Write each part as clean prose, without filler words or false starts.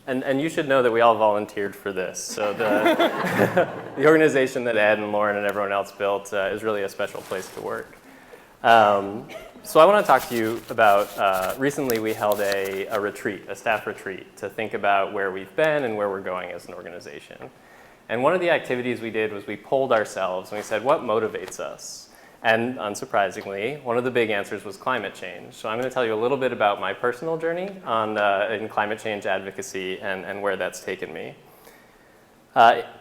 And you should know that we all volunteered for this. So the organization that Ed and Lauren and everyone else built is really a special place to work. So I want to talk to you about, recently we held a retreat, a staff retreat, to think about where we've been and where we're going as an organization. And one of the activities we did was we polled ourselves and we said, what motivates us? And unsurprisingly, one of the big answers was climate change. So I'm going to tell you a little bit about my personal journey in climate change advocacy and where that's taken me.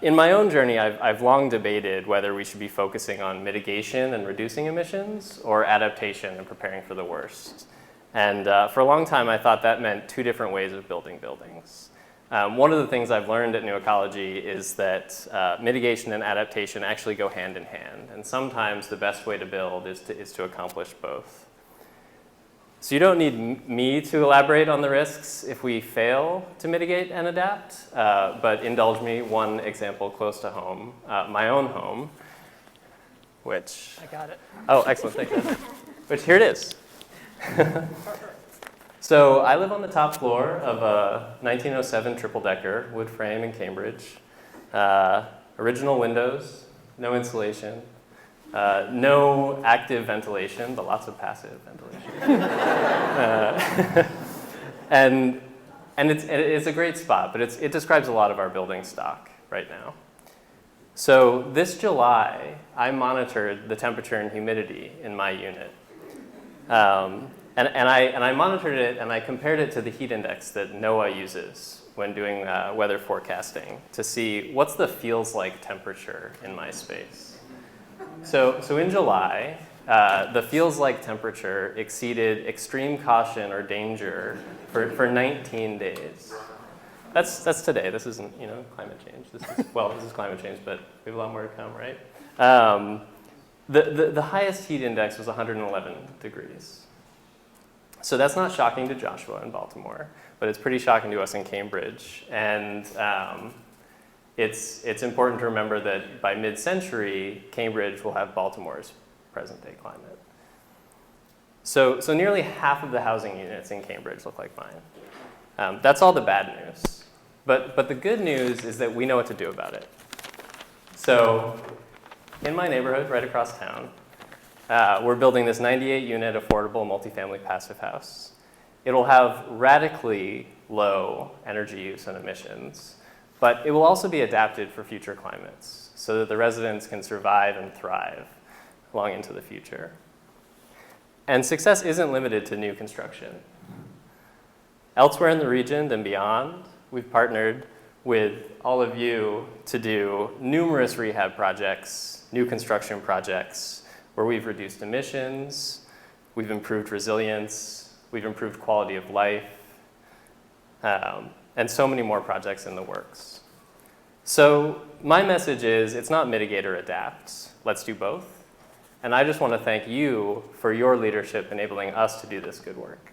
In my own journey, I've long debated whether we should be focusing on mitigation and reducing emissions or adaptation and preparing for the worst. And for a long time, I thought that meant two different ways of building buildings. One of the things I've learned at New Ecology is that mitigation and adaptation actually go hand in hand. And sometimes the best way to build is to accomplish both. So you don't need me to elaborate on the risks if we fail to mitigate and adapt, but indulge me one example close to home, my own home, which... I got it. Oh, excellent, thank you. Which, here it is. So I live on the top floor of a 1907 triple-decker wood frame in Cambridge. Original windows, no insulation, no active ventilation, but lots of passive ventilation. And it's a great spot, but it describes a lot of our building stock right now. So this July, I monitored the temperature and humidity in my unit. And I monitored it and I compared it to the heat index that NOAA uses when doing weather forecasting to see what's the feels like temperature in my space. So in July, the feels like temperature exceeded extreme caution or danger for 19 days. That's today. This isn't climate change. This is climate change, but we have a lot more to come, right? The highest heat index was 111 degrees. So that's not shocking to Joshua in Baltimore, but it's pretty shocking to us in Cambridge. And it's important to remember that by mid-century, Cambridge will have Baltimore's present-day climate. So nearly half of the housing units in Cambridge look like mine. That's all the bad news. But the good news is that we know what to do about it. So in my neighborhood right across town, we're building this 98-unit affordable multifamily passive house. It'll have radically low energy use and emissions, but it will also be adapted for future climates so that the residents can survive and thrive long into the future. And success isn't limited to new construction. Elsewhere in the region and beyond, we've partnered with all of you to do numerous rehab projects, new construction projects, where we've reduced emissions, we've improved resilience, we've improved quality of life, and so many more projects in the works. So my message is, it's not mitigate or adapt, let's do both. And I just want to thank you for your leadership enabling us to do this good work.